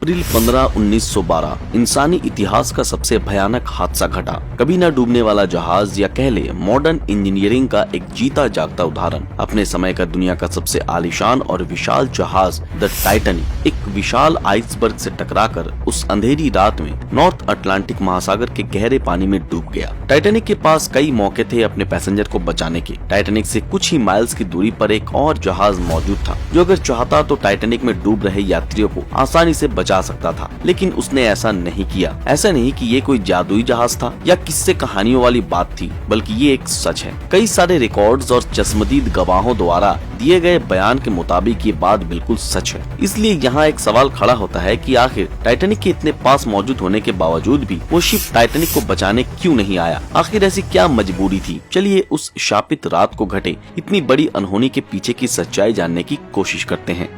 अप्रैल 15, 1912 इंसानी इतिहास का सबसे भयानक हादसा घटा। कभी न डूबने वाला जहाज या कह ले मॉडर्न इंजीनियरिंग का एक जीता जागता उदाहरण। अपने समय का दुनिया का सबसे आलीशान और विशाल जहाज द टाइटैनिक एक विशाल आइसबर्ग से टकराकर उस अंधेरी रात में नॉर्थ अटलांटिक महासागर के गहरे पानी में डूब गया। टाइटैनिक के पास कई मौके थे अपने पैसेंजर को बचाने के। टाइटैनिक से कुछ ही माइल्स की दूरी पर एक और जहाज मौजूद था जो अगर चाहता तो टाइटैनिक में डूब रहे यात्रियों को आसानी से बचा सकता था, लेकिन उसने ऐसा नहीं किया। ऐसा नहीं कि ये कोई जादुई जहाज था या किस्से कहानियों वाली बात थी, बल्कि ये एक सच है। कई सारे रिकॉर्ड्स और चश्मदीद गवाहों द्वारा दिए गए बयान के मुताबिक ये बात बिल्कुल सच है। इसलिए यहाँ एक सवाल खड़ा होता है कि आखिर टाइटैनिक के इतने पास मौजूद होने के बावजूद भी वो शिप टाइटैनिक को बचाने क्यों नहीं आया? आखिर ऐसी क्या मजबूरी थी? चलिए उस शापित रात को घटे इतनी बड़ी अनहोनी के पीछे की सच्चाई जानने की कोशिश करते हैं।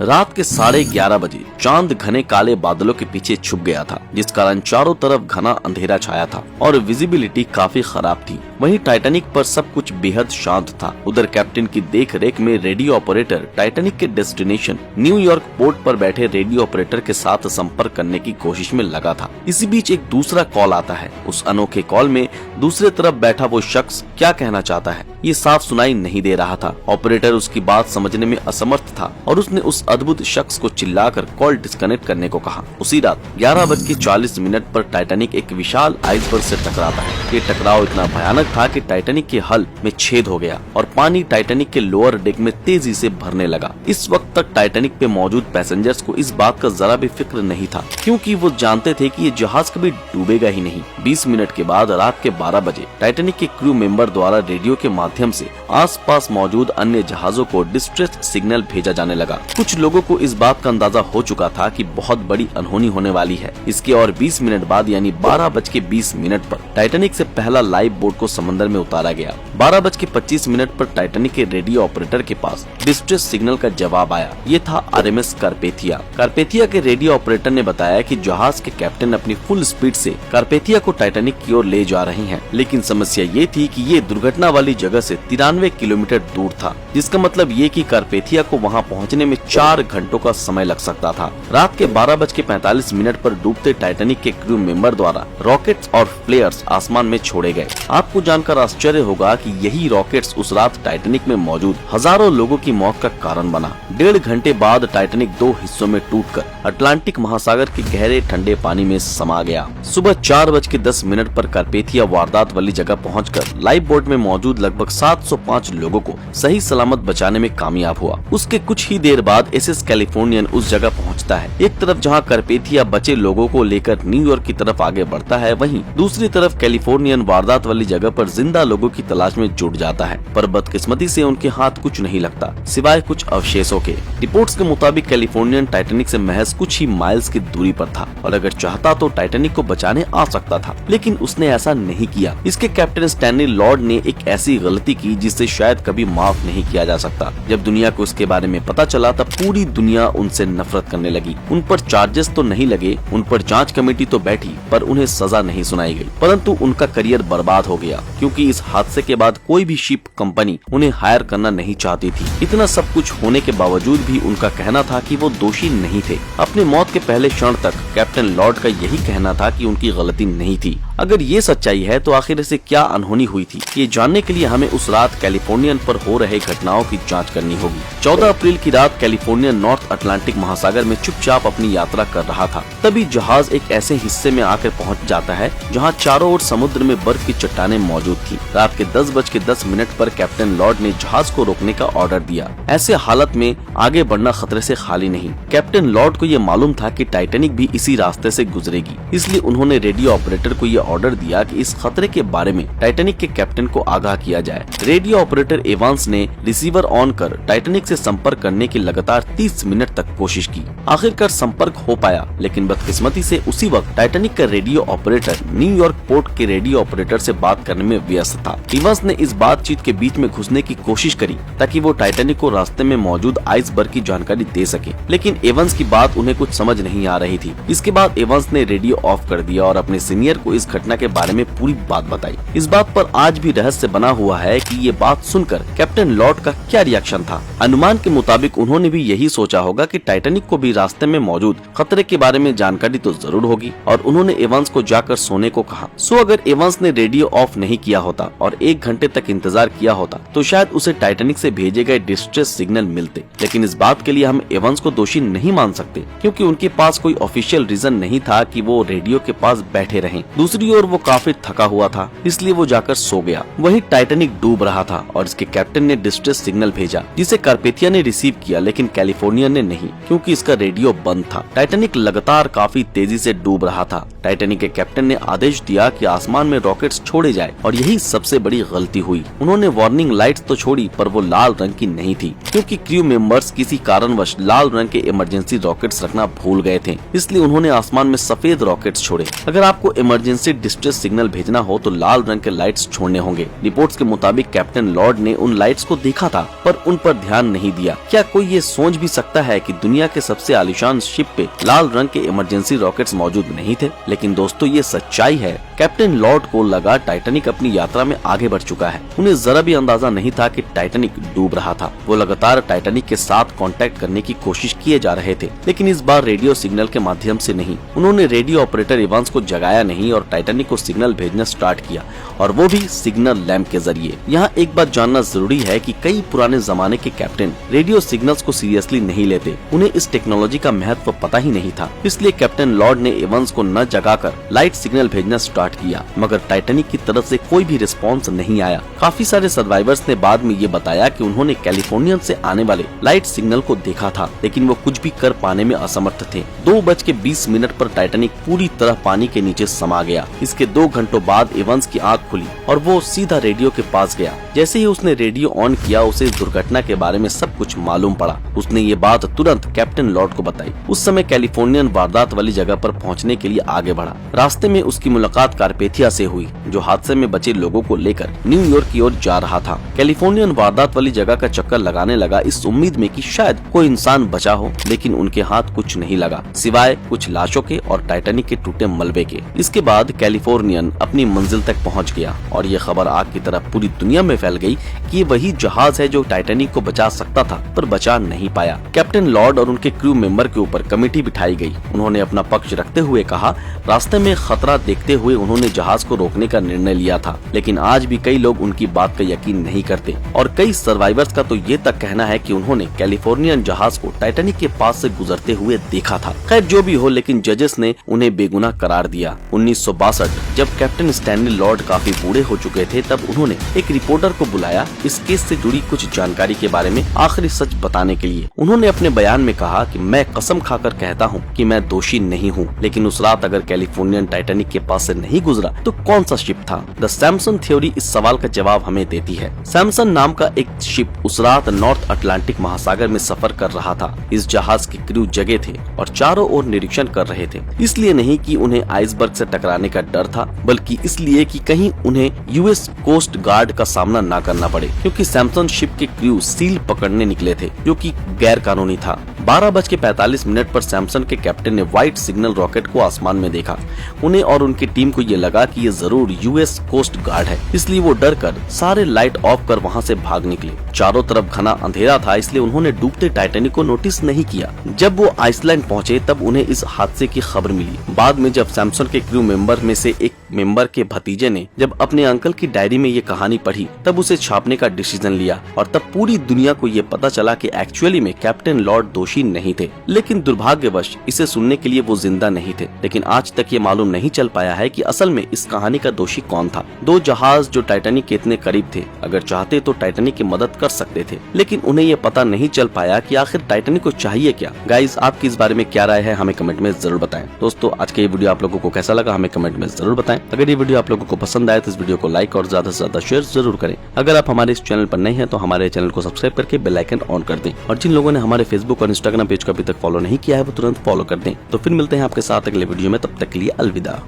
रात के 11:30 बजे चांद घने काले बादलों के पीछे छुप गया था, जिस कारण चारों तरफ घना अंधेरा छाया था और विजिबिलिटी काफी खराब थी। वहीं टाइटैनिक पर सब कुछ बेहद शांत था। उधर कैप्टन की देखरेख में रेडियो ऑपरेटर टाइटैनिक के डेस्टिनेशन न्यूयॉर्क पोर्ट पर बैठे रेडियो ऑपरेटर के साथ संपर्क करने की कोशिश में लगा था। इसी बीच एक दूसरा कॉल आता है। उस अनोखे कॉल में दूसरे तरफ बैठा वो शख्स क्या कहना चाहता है ये साफ सुनाई नहीं दे रहा था। ऑपरेटर उसकी बात समझने में असमर्थ था और उसने उस अद्भुत शख्स को चिल्लाकर कॉल डिस्कनेक्ट करने को कहा। उसी रात 11:40 पर टाइटैनिक एक विशाल आइसबर्ग से टकराता है। ये टकराव इतना भयानक था कि टाइटैनिक के हल में छेद हो गया और पानी टाइटैनिक के लोअर डेक में तेजी से भरने लगा। इस वक्त तक टाइटैनिक पे मौजूद पैसेंजर्स को इस बात का जरा भी फिक्र नहीं था, क्योंकि वो जानते थे कि ये जहाज कभी डूबेगा ही नहीं। 20 मिनट के बाद रात के 12 बजे टाइटैनिक के क्रू मेंबर द्वारा रेडियो के माध्यम से आसपास मौजूद अन्य जहाजों को डिस्ट्रेस सिग्नल भेजा जाने लगा। कुछ लोगों को इस बात का अंदाजा हो चुका था कि बहुत बड़ी अनहोनी होने वाली है। इसके और 20 मिनट बाद यानी 12:20 पर टाइटैनिक से पहला लाइफ बोट को समंदर में उतारा गया। 12:25 पर टाइटैनिक के रेडियो ऑपरेटर के पास डिस्ट्रेस सिग्नल का जवाब आया। ये था आरएमएस कारपेथिया। कारपेथिया के रेडियो ऑपरेटर ने बताया कि जहाज के कैप्टन अपनी फुल स्पीड से कारपेथिया को टाइटैनिक की ओर ले जा रहे हैं, लेकिन समस्या ये थी कि ये दुर्घटना वाली जगह से 93 किलोमीटर दूर था, जिसका मतलब ये कि कारपेथिया को वहाँ पहुँचने में 4 घंटों का समय लग सकता था। रात के 12:45 पर डूबते टाइटैनिक के क्रू मेंबर द्वारा रॉकेट्स और फ्लेयर्स आसमान में छोड़े गए। आपको जानकर आश्चर्य होगा कि यही रॉकेट्स उस रात टाइटैनिक में मौजूद हजारों लोगों की मौत का कारण बना। 1.5 घंटे बाद टाइटैनिक 2 हिस्सों में टूटकर अटलांटिक महासागर के गहरे ठंडे पानी में समा गया। सुबह 4:10 पर कारपेथिया वारदात वाली जगह पहुंचकर लाइफ बोट में मौजूद लगभग 705 लोगों को सही सलामत बचाने में कामयाब हुआ। उसके कुछ ही देर बाद एसएस कैलिफोर्नियन उस जगह पहुंचता है। एक तरफ जहां कारपेथिया बचे लोगों को लेकर न्यूयॉर्क की तरफ आगे बढ़ता है, वहीं दूसरी तरफ कैलिफोर्नियन वारदात वाली जगह पर जिंदा लोगों की तलाश में जुट जाता है, पर बदकिस्मती से उनके हाथ कुछ नहीं लगता सिवाय कुछ अवशेषों के। रिपोर्ट्स के मुताबिक कैलिफोर्नियन टाइटैनिक से महज कुछ ही माइल्स की दूरी पर था और अगर चाहता तो टाइटैनिक को बचाने आ सकता था, लेकिन उसने ऐसा नहीं किया। इसके कैप्टन स्टैनली लॉर्ड ने एक ऐसी गलती की जिसे शायद कभी माफ नहीं किया जा सकता। जब दुनिया को इसके बारे में पता चला तब पूरी दुनिया उनसे नफरत करने लगी। उन पर चार्जेस तो नहीं लगे, उन पर जांच कमेटी तो बैठी, पर उन्हें सजा नहीं सुनाई गई, परंतु उनका करियर बर्बाद हो गया, क्योंकि इस हादसे के बाद कोई भी शिप कंपनी उन्हें हायर करना नहीं चाहती थी। इतना सब कुछ होने के बावजूद भी उनका कहना था कि वो दोषी नहीं थे। अपने मौत के पहले क्षण तक कैप्टन लॉर्ड का यही कहना था कि उनकी गलती नहीं थी। अगर ये सच्चाई है तो आखिर ऐसे क्या अनहोनी हुई थी, ये जानने के लिए हमें उस रात कैलिफोर्नियन पर हो रहे घटनाओं की जांच करनी होगी। 14 अप्रैल की रात कैलिफोर्नियन नॉर्थ अटलांटिक महासागर में चुपचाप अपनी यात्रा कर रहा था। तभी जहाज एक ऐसे हिस्से में आकर पहुंच जाता है जहां चारों ओर समुद्र में बर्फ की चट्टानें मौजूद थी। रात के 10:10 पर कैप्टन लॉर्ड ने जहाज को रोकने का ऑर्डर दिया। ऐसे हालत में आगे बढ़ना खतरे से खाली नहीं। कैप्टन लॉर्ड को ये मालूम था कि टाइटैनिक भी इसी रास्ते से गुजरेगी, इसलिए उन्होंने रेडियो ऑपरेटर को ये ऑर्डर दिया कि इस खतरे के बारे में टाइटैनिक के कैप्टन को आगाह किया जाए। रेडियो ऑपरेटर एवांस ने रिसीवर ऑन कर टाइटैनिक से संपर्क करने की लगातार 30 मिनट तक कोशिश की। आखिरकार संपर्क हो पाया, लेकिन बदकिस्मती से उसी वक्त टाइटैनिक का रेडियो ऑपरेटर न्यूयॉर्क पोर्ट के रेडियो ऑपरेटर से बात करने में व्यस्त था। एवांस ने इस बातचीत के बीच में घुसने की कोशिश करी ताकि वो टाइटैनिक को रास्ते में मौजूद आइसबर्ग की जानकारी दे सके, लेकिन एवांस की बात उन्हें कुछ समझ नहीं आ रही थी। इसके बाद एवांस ने रेडियो ऑफ कर दिया और अपने सीनियर को इस दुर्घटना के बारे में पूरी बात बताई। इस बात पर आज भी रहस्य बना हुआ है कि ये बात सुनकर कैप्टन लॉर्ड का क्या रिएक्शन था। अनुमान के मुताबिक उन्होंने भी यही सोचा होगा कि टाइटैनिक को भी रास्ते में मौजूद खतरे के बारे में जानकारी तो जरूर होगी और उन्होंने एवंस को जाकर सोने को कहा। सो अगर एवंस ने रेडियो ऑफ नहीं किया होता और 1 घंटे तक इंतजार किया होता तो शायद उसे टाइटैनिक से भेजे गए डिस्ट्रेस सिग्नल मिलते। लेकिन इस बात के लिए हम एवंस को दोषी नहीं मान सकते क्योंकि उनके पास कोई ऑफिशियल रीजन नहीं था कि वो रेडियो के पास बैठे रहें। दूसरी ओर वो काफी थका हुआ था, इसलिए वो जाकर सो गया। वहीं टाइटैनिक डूब रहा था और इसके कैप्टन ने डिस्ट्रेस सिग्नल भेजा जिसे कार्पेथिया ने रिसीव किया, लेकिन कैलिफोर्निया ने नहीं क्योंकि इसका रेडियो बंद था। टाइटैनिक लगातार काफी तेजी से डूब रहा था। टाइटैनिक के कैप्टन ने आदेश दिया कि आसमान में रॉकेट्स छोड़े जाए और यही सबसे बड़ी गलती हुई। उन्होंने वार्निंग लाइट्स तो छोड़ी पर वो लाल रंग की नहीं थी क्योंकि क्रू मेंबर्स किसी कारणवश लाल रंग के इमरजेंसी रॉकेट्स रखना भूल गए थे, इसलिए उन्होंने आसमान में सफेद रॉकेट्स छोड़े। अगर आपको इमरजेंसी डिस्ट्रेस सिग्नल भेजना हो तो लाल रंग के लाइट्स छोड़ने होंगे। रिपोर्ट्स के मुताबिक कैप्टन लॉर्ड ने उन लाइट्स को देखा था पर उन पर ध्यान नहीं दिया। क्या कोई ये सोच भी सकता है कि दुनिया के सबसे आलीशान शिप पे लाल रंग के इमरजेंसी रॉकेट्स मौजूद नहीं थे? लेकिन दोस्तों ये सच्चाई है। कैप्टन लॉर्ड को लगा टाइटैनिक अपनी यात्रा में आगे बढ़ चुका है। उन्हें जरा भी अंदाजा नहीं था कि टाइटैनिक डूब रहा था। वो लगातार टाइटैनिक के साथ कांटेक्ट करने की कोशिश किए जा रहे थे, लेकिन इस बार रेडियो सिग्नल के माध्यम से नहीं। उन्होंने रेडियो ऑपरेटर इवांस को जगाया नहीं और टाइटैनिक को सिग्नल भेजना स्टार्ट किया, और वो भी सिग्नल लैंप के जरिए। यहाँ एक बात जानना जरूरी है कि कई पुराने जमाने के कैप्टन रेडियो सिग्नल्स को सीरियसली नहीं लेते। उन्हें इस टेक्नोलॉजी का महत्व पता ही नहीं था, इसलिए कैप्टन लॉर्ड ने इवांस को न जगाकर लाइट सिग्नल भेजना स्टार्ट किया, मगर टाइटैनिक की तरफ से कोई भी रिस्पॉन्स नहीं आया। काफी सारे सर्वाइवर्स ने बाद में ये बताया कि उन्होंने कैलिफोर्निया से आने वाले लाइट सिग्नल को देखा था, लेकिन वो कुछ भी कर पाने में असमर्थ थे। 2:20 पर टाइटैनिक पूरी तरह पानी के नीचे समा गया। इसके 2 घंटों बाद इवांस की आंख खुली और वो सीधा रेडियो के पास गया। जैसे ही उसने रेडियो ऑन किया उसे इस दुर्घटना के बारे में सब कुछ मालूम पड़ा। उसने ये बात तुरंत कैप्टन लॉर्ड को बताई। उस समय कैलिफोर्नियन वारदात वाली जगह पर पहुंचने के लिए आगे बढ़ा। रास्ते में उसकी मुलाकात कार्पेथिया से हुई, जो हादसे में बचे लोगों को लेकर न्यूयॉर्क की ओर जा रहा था। कैलिफोर्नियन वारदात वाली जगह का चक्कर लगाने लगा इस उम्मीद में कि शायद कोई इंसान बचा हो, लेकिन उनके हाथ कुछ नहीं लगा सिवाय कुछ लाशों के और टाइटैनिक के टूटे मलबे के। इसके बाद कैलिफोर्नियन अपनी मंजिल तक पहुंच गया और ये खबर आग की तरह पूरी दुनिया में फैल गई कि ये वही जहाज है जो टाइटैनिक को बचा सकता था पर बचा नहीं पाया। कैप्टन लॉर्ड और उनके क्रू मेंबर के ऊपर कमेटी बिठाई गई। उन्होंने अपना पक्ष रखते हुए कहा, रास्ते में खतरा देखते हुए उन्होंने जहाज को रोकने का निर्णय लिया था, लेकिन आज भी कई लोग उनकी बात का यकीन नहीं करते और कई सर्वाइवर्स का तो ये तक कहना है कि उन्होंने कैलिफोर्नियन जहाज को टाइटैनिक के पास से गुजरते हुए देखा था। खैर जो भी हो, लेकिन जजेस ने उन्हें बेगुनाह करार दिया। 1962 जब कैप्टन स्टैनली लॉर्ड काफी बूढ़े हो चुके थे, तब उन्होंने एक रिपोर्टर को बुलाया इस केस से जुड़ी कुछ जानकारी के बारे में आखिरी सच बताने के लिए। उन्होंने अपने बयान में कहा कि मैं कसम खाकर कहता हूँ कि मैं दोषी नहीं हूँ, लेकिन उस रात अगर कैलिफोर्नियन टाइटैनिक के पास से नहीं गुजरा तो कौन सा शिप था? द सैमसन थ्योरी इस सवाल का जवाब हमें देती है। सैमसन नाम का एक शिप उस रात नॉर्थ अटलांटिक महासागर में सफर कर रहा था। इस जहाज के क्रू जगे थे और चारों ओर निरीक्षण कर रहे थे, इसलिए नहीं कि उन्हें आइसबर्ग से टकराने का डर था, बल्कि इसलिए कि कहीं उन्हें यूएस कोस्ट गार्ड का सामना न करना पड़े, क्योंकि सैमसन शिप के क्रू सील पकड़ने निकले थे, जो कि गैर कानूनी था। 12:45 पर सैमसन के कैप्टन ने व्हाइट सिग्नल रॉकेट को आसमान में देखा। उन्हें और उनकी टीम को ये लगा कि ये जरूर यूएस कोस्ट गार्ड है, इसलिए वो डर कर सारे लाइट ऑफ कर वहाँ से भाग निकले। चारों तरफ घना अंधेरा था, इसलिए उन्होंने डूबते टाइटैनिक को नोटिस नहीं किया। जब वो आइसलैंड पहुँचे तब उन्हें इस हादसे की खबर मिली। बाद में जब सैमसन के क्रू मेंबर में से एक मेंबर के भतीजे ने जब अपने अंकल की डायरी में ये कहानी पढ़ी, तब उसे छापने का डिसीजन लिया और तब पूरी दुनिया को ये पता चला कि एक्चुअली में कैप्टन लॉर्ड दोषी नहीं थे, लेकिन दुर्भाग्यवश इसे सुनने के लिए वो जिंदा नहीं थे। लेकिन आज तक ये मालूम नहीं चल पाया है कि असल में इस कहानी का दोषी कौन था। 2 जहाज जो टाइटैनिक के इतने करीब थे, अगर चाहते तो टाइटैनिक की मदद कर सकते थे, लेकिन उन्हें ये पता नहीं चल पाया कि आखिर टाइटैनिक को चाहिए क्या। गाइस, आपकी इस बारे में क्या राय है हमें कमेंट में जरूर बताएं। दोस्तों, आज का ये वीडियो आप लोगों को कैसा लगा हमें कमेंट में जरूर बताएं। अगर ये वीडियो आप लोगों को पसंद आए तो इस वीडियो को लाइक और ज्यादा से ज्यादा शेयर जरूर करें। अगर आप हमारे इस चैनल पर नए हैं तो हमारे चैनल को सब्सक्राइब करके बेल आइकन ऑन कर दें, और जिन लोगों ने हमारे फेसबुक और इंस्टाग्राम पेज को अभी तक फॉलो नहीं किया है वो तुरंत फॉलो कर दें। तो फिर मिलते हैं आपके साथ अगले वीडियो में, तब तक के लिए अलविदा।